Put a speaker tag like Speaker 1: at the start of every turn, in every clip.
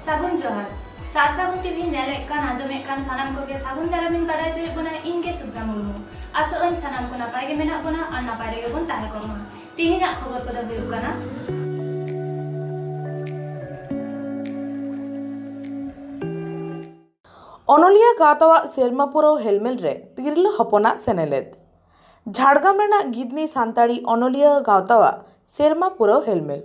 Speaker 1: सागुन जोहार सार सागुन टीवी नेले कान आजमे कान सानाम को के सागुन दारामिन बाडा जोय बना इनके सुब्दा मुर्मू आसो अन सानाम को नापाय गे मेना बना और नापाय रे बन ताहे कोमा तिहिना खबर को द हुयु काना
Speaker 2: अनलिया गातावा सेरमापुरो हेलमेल रे तिरल हपना सेनेलेद झाड़ग्राम रेना गिदनी सान्ताड़ी अनलिया गातावा सेरमापुरो हेलमेल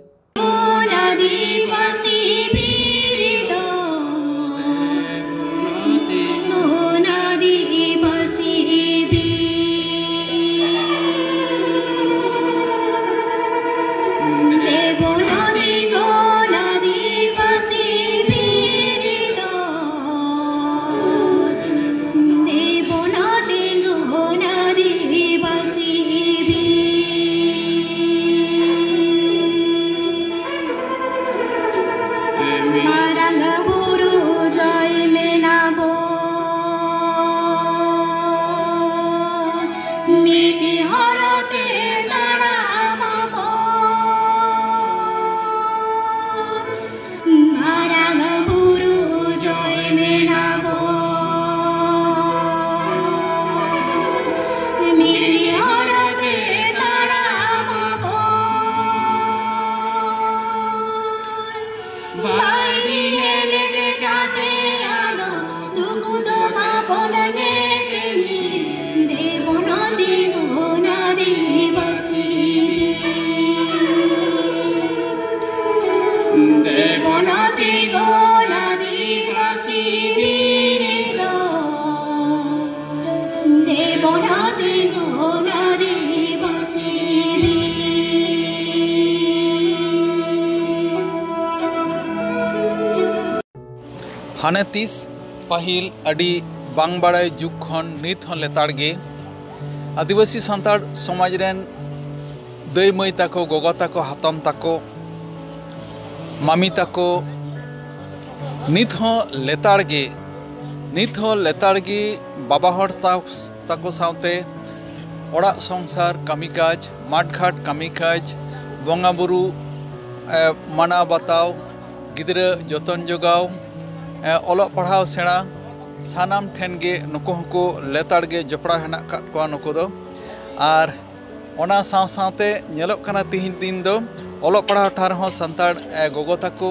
Speaker 3: हाने तीस पाहिल अडी बांग बाड़ाय जुग खन नित हन लेताड़गे आदिवासी सान्ताड़ समाज रेन दाई माई ताको गोगो ताको हातम ताको मामी ताको नित हन लेताड़गे बाबा हर ताको सावते ओड़ा संसार कामी काज माठघाट कामी काज बंगा बुरु माना बाताव गिद्रा जतन जोगाव ओलग पढ़ाव सेना सानाम ठेन गे नुकु हको लेताड़गे जपड़ा हेना काटवा नुकु दो आर ओना साव सावते नेलोग कना तिहिन दिन दो ओलग पढ़ाव ठार हो सान्ताड़ गोगो ताको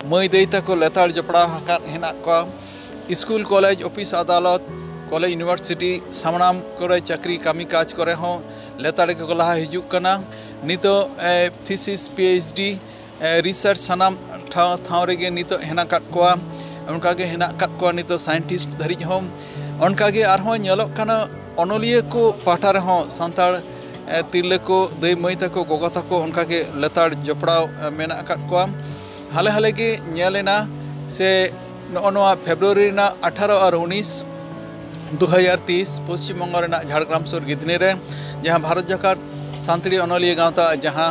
Speaker 3: माई दाई ताको लेताड़ जपड़ा हाकात हेना को स्कूल कॉलेज ऑफिस अदालत कॉलेज यूनिवर्सिटी सामनाम करे चाकरी कामी काज करे हो लेताड़ के लहा हिजुग कना नितो थीसिस पीएचडी रिसर्च सानाम ठाव रेगे नितो हेना काट कोआ उनकागे हेना काट कोआ नितो साइंटिस्ट धरिज हो उनकागे आरहों नेलोग कना अनलिया को पाठा रहो सान्ताड़ तिरले को दाई माई ताको गोगो ताको उनकागे लेताड़ जपड़ाव मेना काट कोआ हाले हाले के नेलेना से नोआ फेब्रुआरी ना 18 और 19 2023 पश्चिम बंग रेना झाड़ग्राम सुर गिदनी रे जहाँ भारत जाकात सान्ताड़ी अनलिया गाँवता जहाँ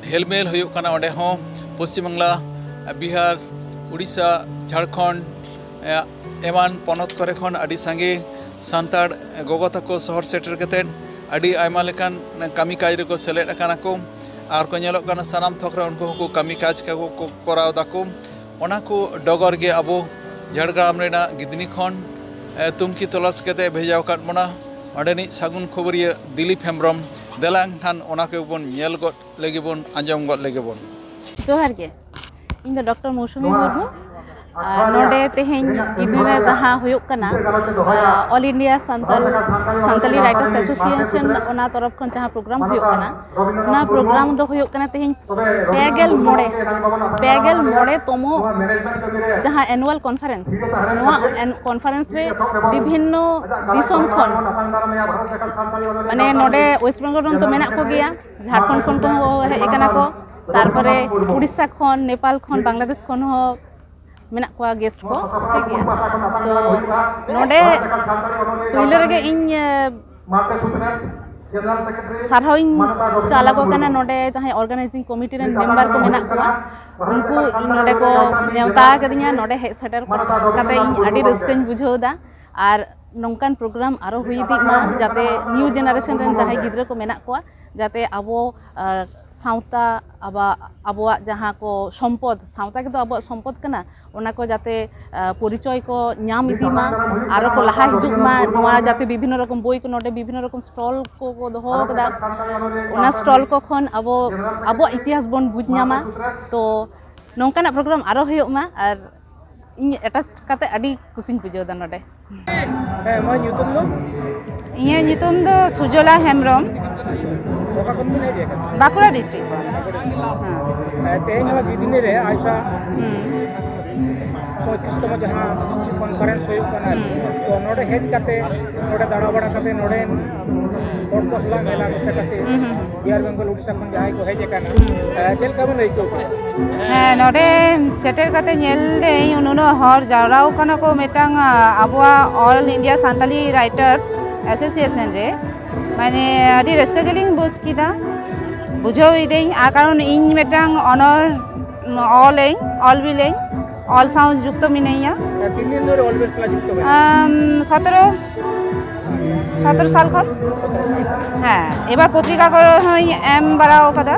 Speaker 3: हेलमेल हुयुग कना ओंडे हों पश्चिम बंगला बिहार उड़ीसा झारखंड एमान पनत करे खन अडी सांगे सान्ताड़ गोगो ताको शहर सेटर कतेन अडी आयमा लेकान कामी काज रेको सेलेद अकाना को आर को नेलोग कना सानाम थोकरा उनको को कामी काज को कराव दाको ओना को डगर गे अबो झाड़ग्राम रेना गिदनी खन तुमकी तलाश कते भेजाव काट बना ओंडेनी सागुन खबरिया दिलीप हेम्ब्रम देलांग खान ओना के बन नेल गद लेगे बन आंजम गद लेगे बन
Speaker 4: जोहार गे इन द डॉक्टर मौसुमी मुर्मू नोडे तेहें गिदनी जहाँ हुयुग कना ऑल इंडिया सान्ताली राइटर्स एसोसिएशन ओना तरफ खन जहाँ प्रोग्राम हुयुग कना ओना प्रोग्राम दो हुयुग कना तेहें पेगेल मोड़े तोमो जहाँ एनुअल कॉन्फ्रेंस नोआ कॉन्फ्रेंस रे विभिन्न दिसोम खन माने नोडे वेस्ट बेंगल रन तो मेना को गया झारखंड खन को हे कना को तारपरे उड़ीसा खन नेपाल खन बांग्लादेश खन हो मेना को गेस्ट को ठीक है तो नोडे पहले रगे इन सारहाविन चाला को कना नोडे जहाँ ऑर्गेनाइजिंग कमिटी रेन मेंबर को मेना को उनको इन नोडे को नेवता कदिया नोडे हे सेटर कते इन अडी रस्कन बुझौदा are nongkan program aro hui idik ma jate new generation ren jahai gidra ko menak koa jate abo sauta abuak jaha ko sompod sauta gitu abuak sompod kana ona ko jate porichoy ko nyam idi ma aro ko laha hijuk ma noa jate bibhinno rokom boi ko node bibhinno rokom stall ko doho kada ona stall ko khon abuak itihas bon buj nyama to nongkanak program aro huyuk ma ar ᱤᱧ attach ᱠᱟᱛᱮ ᱟᱹᱰᱤ ᱠᱩᱥᱤᱧ ᱵᱩᱡᱷᱟᱹᱣ ᱫᱟ ᱱᱚᱰᱮ
Speaker 5: ᱢᱟ ᱧᱩᱛᱩᱢ ᱫᱚ
Speaker 6: ᱤᱧᱟᱹᱜ ᱧᱩᱛᱩᱢ ᱫᱚ ᱥᱩᱡᱚᱞᱟ ᱦᱮᱢᱵᱨᱚᱢ
Speaker 5: ᱚᱠᱟ ᱠᱷᱚᱱ ᱵᱤᱱ ᱦᱮᱡ ᱟᱠᱟᱱᱟ
Speaker 6: ᱵᱟᱸᱠᱩᱲᱟ ᱰᱤᱥᱴᱨᱤᱠᱴ
Speaker 5: ᱛᱮᱦᱮᱧ ᱱᱚᱣᱟ ᱜᱤᱫᱽᱱᱤ ᱨᱮ ᱟᱭᱥᱟ 35 ᱛᱚᱢ ᱡᱟᱦᱟᱸ ᱠᱚᱱᱯᱷᱟᱨᱮᱱᱥ ᱦᱩᱭᱩᱜ ᱠᱟᱱᱟ ᱛᱚ ᱱᱚᱰᱮ ᱦᱮᱡ ᱠᱟᱛᱮ ᱱᱚᱰᱮ ᱫᱟᱬᱟ ᱵᱟᱲᱟ ᱠᱟᱛᱮ ᱱᱚᱰᱮ ᱦᱚᱲ ᱠᱚ ᱥᱟᱞᱟᱜ ᱢᱮᱞᱟ ᱢᱮᱥᱟ ᱠᱟᱛᱮ ᱵᱤᱦᱟᱨ ᱵᱮᱝᱜᱚᱞ ᱩᱲᱤᱥᱥᱟ ᱠᱷᱚᱱ ᱡᱟᱦᱟᱸᱭ ᱠᱚ ᱦᱮᱡ ᱟᱠᱟᱱᱟ ᱪᱮᱫ ᱞᱮᱠᱟ ᱵᱤᱱ ᱟᱹᱭᱠᱟᱹᱣ ᱠᱮᱫᱟ
Speaker 6: ᱱᱚᱰᱮ ᱥᱮᱴᱮᱨ ᱠᱟᱛᱮ ᱧᱮᱞ ᱫᱟᱹᱧ ᱩᱱᱟᱹᱜ ᱦᱚᱲ ᱡᱟᱣᱨᱟᱣ ᱠᱟᱱᱟ ᱠᱚ ᱢᱤᱫᱴᱟᱝ ᱟᱵᱚᱣᱟᱜ all India Santali writers association ᱨᱮ ᱢᱟᱱᱮ ᱟᱹᱰᱤ ᱨᱟᱹᱥᱠᱟᱹ ᱜᱮᱞᱤᱧ ᱵᱩᱡᱽ ᱠᱮᱫᱟ ᱵᱩᱡᱷᱟᱹᱣ ᱤᱫᱟᱹᱧ ᱟᱨ ᱠᱟᱨᱚᱱ ᱤᱧ ᱢᱤᱫᱴᱟᱝ ᱚᱱᱚᱲ ᱚᱞ ᱵᱤᱞᱟᱹᱧ ᱚᱞ ᱥᱟᱶ ᱡᱩᱠᱛᱚ ᱢᱤᱱᱟᱹᱧᱟ
Speaker 5: 3 দিন ধরে অলওয়েজ সাথে যুক্ত হয়ে
Speaker 6: 17 সাল ᱠᱷᱚᱱ হ্যাঁ এবার পত্রিকা হই এম বাড়াও কাদা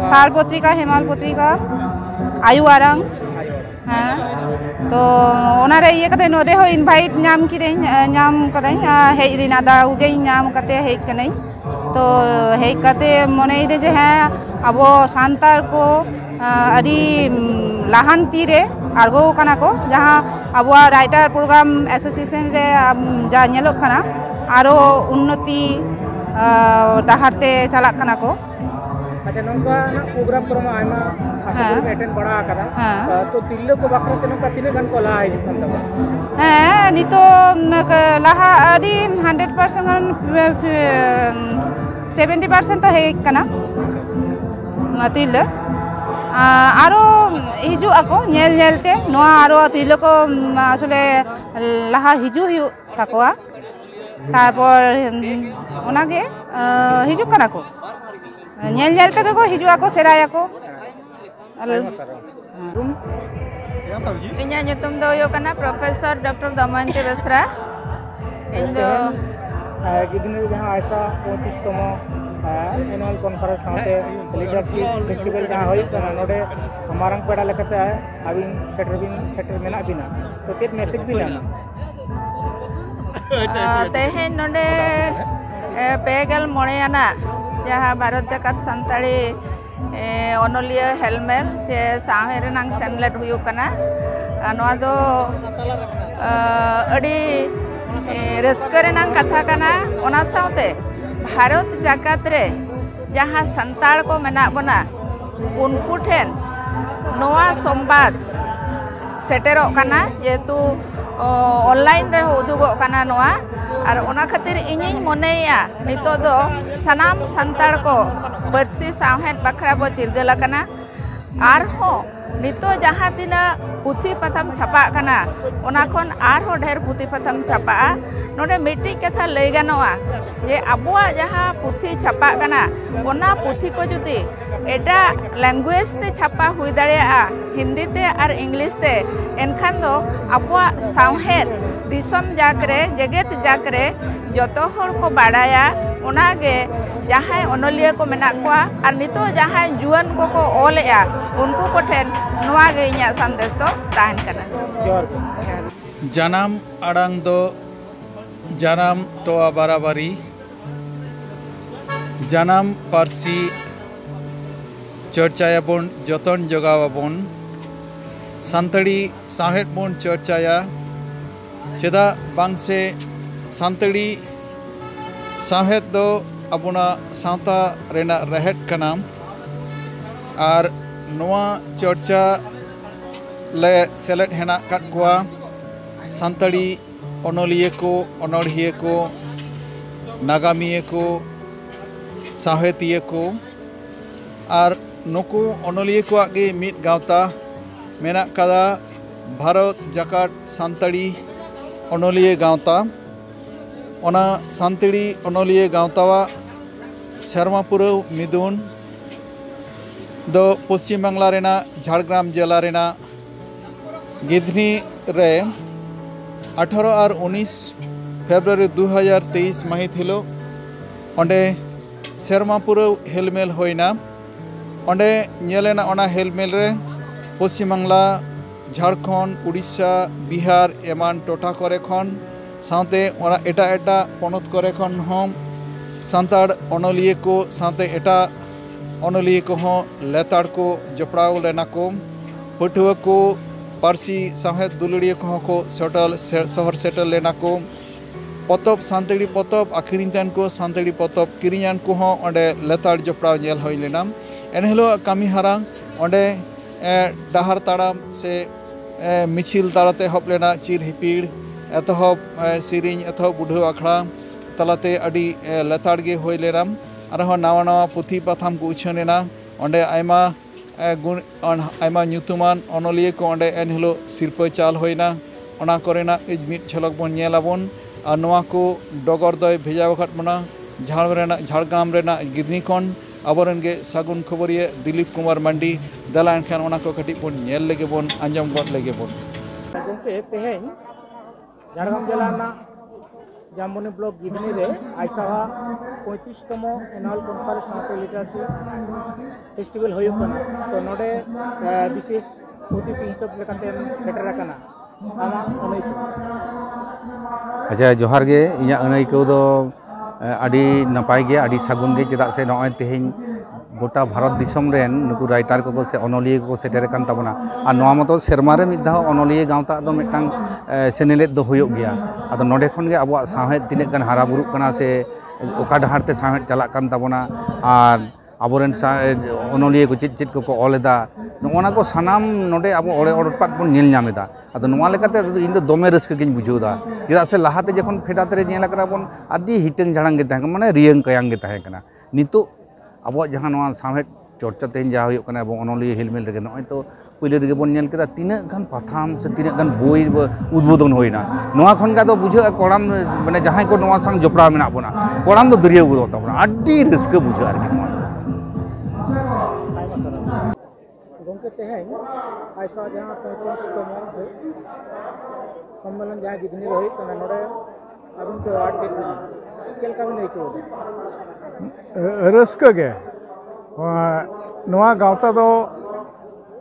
Speaker 6: সার পত্রিকা হেমাল পত্রিকা আয়ু আরাং হ্যাঁ তো ওনারে ইয়ে কাতে নোরে হো ইনভাইট নাম কিদেন নাম কাদাই হেই রিনা দা উগেই নাম কাতে হেই কানাই তো হেই কাতে মনে ইদে যে হ্যাঁ আবো সান্তার কো আদি লাহান্তি রে আরগো কানা কো যাহা আবুয়া রাইটার প্রোগ্রাম এসোসিয়েশন রে যা ñelok kana aro unnoti ডাহারতে চালাক কানা কো
Speaker 5: আচ্ছা নঙ্কা প্রোগ্রাম করমা আইমা আশা করি অ্যাটেন্ড বড়া আকাদা তো তিল্লে কো বাকরা নঙ্কা তিনে গান কো লাই জুতন দা
Speaker 6: হ্যাঁ নিতো লাহা আদি 100% গান 70% তো হেই কানা তিল্লে আরো হিজু ako ñel ñelte noa aro তিল্লে কো আসলে লাহা হিজু হিউ তাকোয়া তারপর ওনাকে হিজুক কানা কো ñel ñel tege ko hijua ko seraya ko
Speaker 7: inya nyutum do yo kana Profesor Dr. Damayanti Besra indo
Speaker 5: gidne jahan aisa 35 তম एनुअल कॉन्फ्रेंस साथे लीडरशिप फेस्टिवल जहाँ होय kana node amarang peda lekate abin setter mena bina to chet message bina
Speaker 7: tehen node pegal moneana जहाँ भारत जगत सानताड़ी अनलिया हेलमेर जे साहे रेनांग सेनलेट हुयो कना नोआ दो अडी रस्का रेनांग कथा कना ओना साउते भारत जगत रे जहाँ सानताड़ को मेना बना उनको ठेन नोआ संबाद सेटेरो कना जेतु ऑनलाइन रे उदुगो कना नोआ और ओना खातिर इनिन मनेया नितो दो सनाम संताड़ को बरसी साहेद बखरा बो चिरगला कना आर हो नितो जहाँ तिना पुथी पथम छपा कना ओना खन आर हो ढेर पुथी पथम छपा नोडे मिट्टी कथा लई गानोआ जे अबुआ जहाँ पुथी छपा कना ओना पुथी को जुदी एटा लैंग्वेज ते छपा हुई दाड़ेया हिंदी ते और इंग्लिश ते एनखान दो अबुआ साहेद दिसम जाकरे जगत जाकरे जतो हर को बाड़ाया ओनागे जहाँ अनलिया को मेना कोआ और नितो जहाँ जुआन को ओलेया उनको को ठेन नोआ गे इᱧᱟᱹᱜ संदेश तो ताहन कना
Speaker 3: जानाम आड़ांग दो जानाम तोआ बाराबारी जानाम पारसी चर्चायाबन जतन जगावाबन सानताड़ी साहेद बन चर्चाया चेदा बांगसे सानताड़ी साहेद दो अबुना सावता रेना रहेट कना और नोआ चर्चा ले सेलेट हेना काट कोआ सानताड़ी अनलिया को अनड़िया को नागामिया को साहेतिया को और नुकु अनलिया को आगे मिट गावता मेना कदा भारत जाकाट सानताड़ी अनलिया गावता ओना सानताड़ी अनलिया गावतावा शर्मापुरा मिदुन दो पश्चिम बांगला रेना झाड़ग्राम जिला रेना गिधनी रे 18 और 19 फेब्रुआरी 2023 महित हिलो ओंडे सेरमा पुरौ हेलमेल होइना ओंडे नेलेना ओना हेलमेल रे पश्चिम बांगला झारखंड उड़ीसा बिहार एमान टोटा करे खन साथे ओना एटा एटा पनत करे खन हम सांताड़ अनलिये को साथे एटा अनलिये को हों लेताड़ को जपड़ाव लेना को पटुआ को पारसी साहेद दुलड़िया को सेटल शहर सेटल लेना को पतब सानताड़ी पतब आखिरीन को सानताड़ी पतब किरियान को हों ओंडे लेताड़ जपड़ाव जेल होई लेना एनहेलो कामी हारा ओंडे डाहर ताड़ाम से मिचिल ताड़ाते हब लेना चिर हिपीड़ एतहब सिरिंग एतहब बुढ़ो आखड़ा तलाते अड़ी लेताड़ गे होई लेना आरहों नावा नावा पुथी पाथाम को उछान लेना ओंडे आयमा गुण आयमा ᱧᱩᱛᱩᱢᱟᱱ अनलिये को ओंडे एनहिलो सिरपा चाल होइना ओना करेना मिट झलक बन नेलाबन और नोआ को डगर दय भेजा वखत बना झाड़ग्राम रेना गिदनी खन आबरन गे सागुन खबरिया दिलीप कुमार मंडी दला एनखान ओना को कटी बन नेल लेगे बन आंजम गद लेगे बन
Speaker 5: गंके तेहेन झाड़ग्राम जिला ना जामबनी ब्लॉक गिदनी रे आइसाहा 35तम एनुअल कॉन्फ्रेंस साथे लीडरशिप फेस्टिवल होयो कना तो नोडे विशेष अतिथि हिसाब लेकाते सेटर कना आमा अनैको
Speaker 8: अच्छा जोहार गे इया अनैको दो आदि नपाय गे आदि सागुन गे चेदा से नय तेहेन गोटा भारत दिसम रेन नुकु राइटर को से अनलिये को सेटर कान ताबना आ नोआ मतो सेरमा रे मिद धाव अनलिये गावता दो मिटांग सेनेलेट दो होयो गया आदो नोडे खन गे आबो साहेद तिने गान हारा बुरुक कना से ओका डहार ते साहेद चला कान ताबना आर आबोरेन अनलिये को चित चित को ऑलेदा नोना को सानाम नोडे आबो ओड़े ओड़पाट बन नेल नामेदा आदो नोआ लेकाते इन दो दोमे रस्क गिन बुझौदा चेदा से लाहाते जखन फेडात रे नेला करा बन आदि हिटंग झाड़ांग गे ताहे माने रियंग कयांग गे ताहे कना नितो अब जहाँ नवा साहेद चर्चा तेन जहाँ होना अनलिये हेलमेल रे नय तो पहले रे बन नेल केदा तीना गान पाथाम से तीना गान बोई उद्बोधन होइना नवा खन गा दो बुझा कोड़ाम माने जहाँ को नवा संग जपड़ा मेना बोना कोड़ाम दो दरिया गुदो ताबना आडी रस्क बुझा आरकी नवा
Speaker 5: गंके तेहेन आइसा जहाँ 35तम सम्मेलन जहाँ गिदनी रही कना नोडे अबिन के वार्ड के चलका भी नहीं को
Speaker 9: रस्क गे नवा गावता दो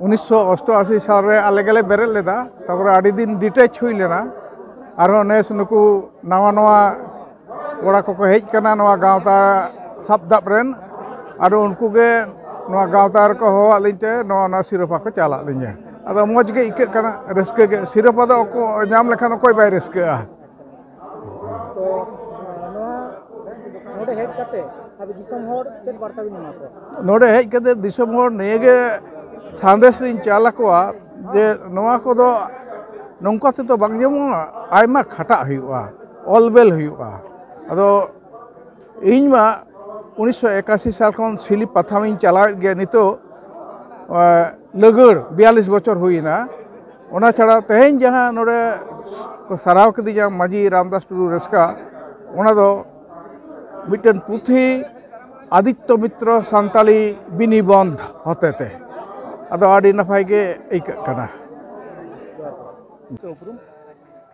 Speaker 9: 1988 साल रे आले गेले बेरेल लेदा तापर आडी दिन डिटेच हुई लेना आरो नेस नुकु नवा नवा कोड़ा को हेज कना नवा गावता सब दाब रेन आरो उनको गे नवा गावता को हो आलिनते नवा सिरपा को चला लिnya आदो मौज गे इके कना रस्क गे सिरपा दो को नाम लेखान कोई बाय रस्क
Speaker 5: तो नोडे हेड करते अब दिसम होड़ चेक वार्ता भी नहीं मात्र
Speaker 9: नोडे हेज कते दिसम होड़ नेगे संदेश इन चाला कोआ जे नोआ को दो नोंका से तो बांग जमो आयमा खटा हुआ ऑलबेल हुआ अदो इनमा 1981 साल खन सिली पाथामिन चला गे नितो लगड़ 42 बछर हुईना ओना छड़ा तेहेन जहां नोडे को सराव कदी जा माजी रामदास टुडू रस्का ओना दो मिटन पुथी आदित्य मित्र सान्ताली बिनिबंध होतेते अदो आडी नफाय गे एक कना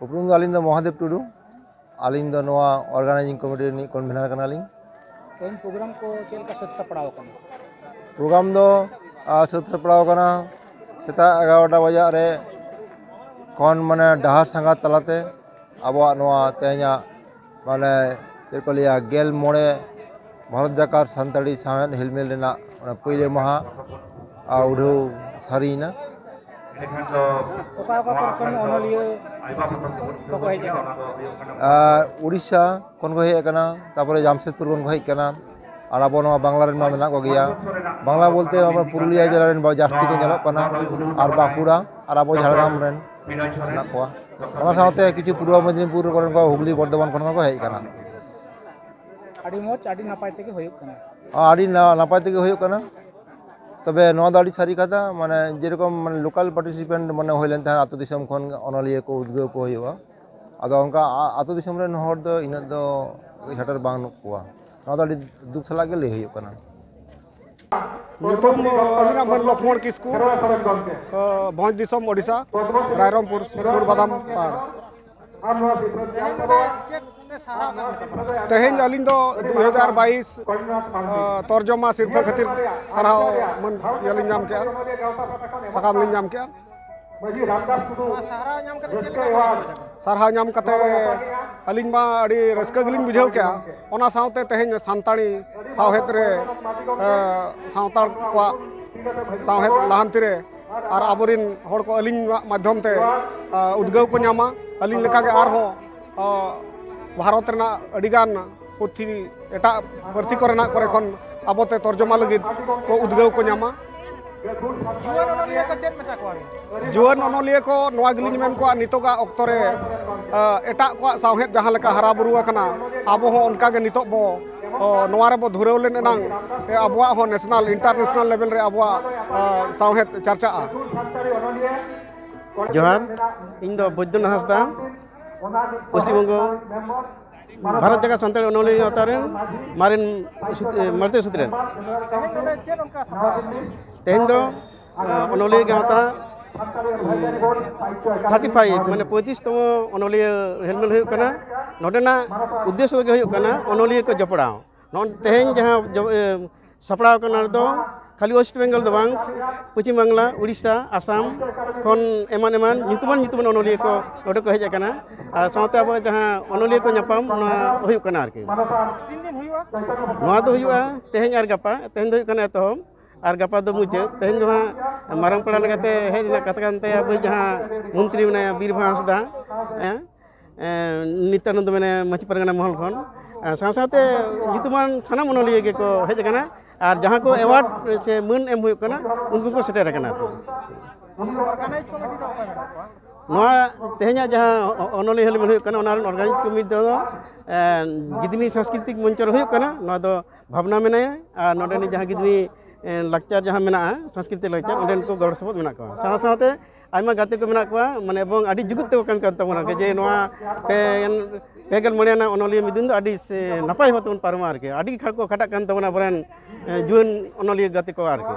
Speaker 10: उपरुम आलिंद महादेव टुडू आलिंद नोआ ऑर्गेनाइजिंग कमिटी नि कन्वीनर कनालिंग
Speaker 5: इन प्रोग्राम को चेल का सत्ता पड़ाव कना
Speaker 10: प्रोग्राम दो सत्ता पड़ाव कना सेता 11टा बजा रे कौन माने डहार संगा तलाते आबो नोआ तेया माने चेकोलिया गेल मोड़े भारत जाकार सानताड़ी साहेद हेलमेल रेना पहले महा उड़ो सारीना उड़ीसा कौन को हेकना तापरे जामशेदपुर कौन को हेकना और अब बांग्ला रेन मेना को गया बांग्ला बोलते पुरुलिया जिला रेन जास्ती को नेलोग कना और बांकुड़ा और अब झाड़ग्राम रेन मेना कोआ ओना साथे किछु पूर्व मेदिनीपुर कौन को हुगली बर्धमान कौन को हेकना
Speaker 5: आडी मोच आडी नापाय तेगे होयुक कना
Speaker 10: आडी नापाय तेगे होयुक कना तबे नोआ दाड़ी सारी कथा माने जेरकम माने लोकल पार्टिसिपेंट माने होइलेन था आतो दिसम खन अनलिये को उद्गव को होयुआ आदो अंका आतो दिसम रेन हर दो इन दो छटर बांग कोआ नोआ दाड़ी दुख सला गे ले होयुक कना
Speaker 9: नितम अलिना मन लक्ष्मण किस्कू भोज दिसम ओडिसा रायरमपुर सुरबादाम पाड़ तेहें अलिंग दो 2022 तर्जमा सिरफा खातिर साराव मन यलिंग नाम के सकाम लिंग नाम के सारहा नाम कते अलिंग मा अड़ी रस्का गलिंग बुझाव के ओना सावते तेहें सानताड़ी सावहेत रे सावताड़ को सावहेत लाहांति रे और आबोरिन हड़ को अलिंग माध्यम ते उद्गाव को नामा अलिंग लेका के आर हो भारत रेना अडिगान पुथी एटा पार्सी कोरेना करे खन आबोते तर्जमा लगिद को उद्गाव को नामा जुआन अनलिया को नवा गिलिंग मेन को नितोगा ऑक्टो रे एटा को सावहेत जहां लेका हरा बुरु आकना आबो हो उनका के नितो बो नवा रे बो धुरेव लेन एनांग आबोआ हो नेशनल इंटरनेशनल लेवल रे आबोआ सावहेत चर्चा
Speaker 11: जोहार इन दो बैद्यनाथ हांसदा पश्चिम बंग भारत जगह सानताड़ी अनलिया गावता रे मारेन मारते सुत्रेन तेहें दो अनलिया गावता 35 माने 35तम अनलिया हेलमेल हुई कना नोडेना उद्देश्य दो हुई कना अनलिया को जपड़ाव तेहें जहां सपड़ाव कना दो खाली वेस्ट बेंगल दो बांग पश्चिम बांग्ला उड़ीसा आसाम खन एमान एमान nyutuman अनलिया को नोडे को हेज कना सावते अब जहां अनलिया को न्यापाम हुई कना आरकी 3 दिन हुईवा नोआ दो हुईवा तेहें आर गपा तेहें दो हुई कना तो और गपा दो मुझे तेहें दो मारंग पड़ा लगाते हेज ना कतकानते अब जहां मंत्री मने बीरभा हांसदा नित्यानंद मने माची परगना महल खन सावसाते nyutuman सानाम अनलिया के को हेज कना और जहां को अवार्ड से मन एम हुई कना उनको को सेटर कना नोआ तेहें जहां अनलिया हेलमेल हुई कना ओना ऑर्गेनाइज कमिटी दो गिदनी सांस्कृतिक मंच रे हुई कना नोआ दो भावना मेनाया और नोडेनी जहां गिदनी लाक्चर जहां मेना सांस्कृतिक लाक्चर ओडेन को गड़ सबद मेना को सावसाते आयमा गाते को मेना को माने एबं आदि जुगुत को काम करता मोना के जे नोआ पेगल मणियाना अनलिया मिदुन दो आदि नपाय होतन पारमा आरके आदि खाड़ को खाटा कान तबना बरन जुन अनलिया गाते को आरके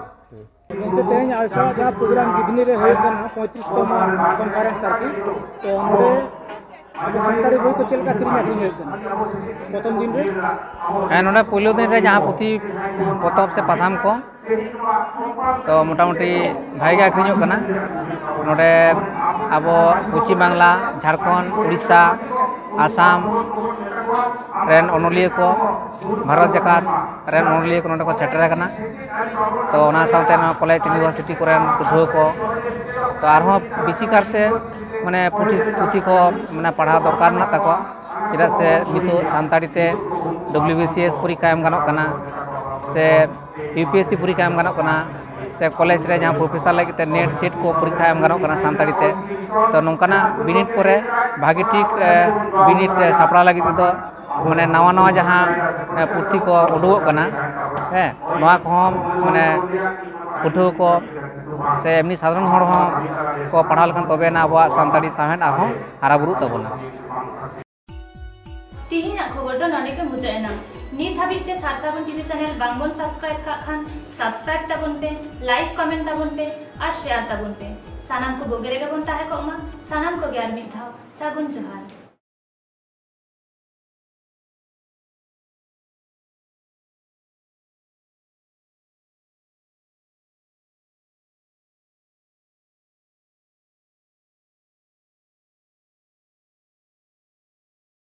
Speaker 5: तेहें आशा जहां प्रोग्राम गिदनी रे होय कना 35तम कॉन्फ्रेंस आरकी तो नोडे सानताड़ी बोई को चलका किरिंग आकरिंग होय कना प्रथम दिन रे
Speaker 12: नोडे पहले दिन रे जहां पुथी पतब से पाथाम को तो मोटामुटी भाई आकरिंग कना नोडे अब पश्चिम बांग्ला झारखंड उड़ीसा आसाम रेन अनलिया को भारत जकात रेन अनलिया को नोडे को सेटर कना तो ओना सावते ना कॉलेज यूनिवर्सिटी कोरेन पढ़ुआ को तो आरहों बेसी करते माने पुथी को माने पढ़ा दरकार ना ताको चेदा से नितो सानताड़ी ते WBCS परीक्षा एम गानोक कना से UPSC परीक्षा एम गानोक कना से कॉलेज रे जहां प्रोफेसर लगे नेट सेट को परीक्षा एम गानोक कना सानताड़ी ते तो नोंकाना बिनिट करे भागी ठीक बिनिट सापड़ा लगे तो माने नवा नवा जहां पुथी को उडुक कना है नवा को माने पढ़ुआ को से एमनी साधारण हर को पढ़ा लखन तबे ना अब सानताड़ी साहेन आहो हारा बुरु तबना
Speaker 1: तिहिना खबर दो नने के मुजायना नित हाबित ते सारसाबन टीवी चैनल बांगबन सब्सक्राइब का खान सब्सक्राइब ताबन पे लाइक कमेंट ताबन पे और शेयर ताबन पे सानाम को बोगेरे गबन ताहे को मा सानाम को ग्यार मित धाव सागुन जोहार।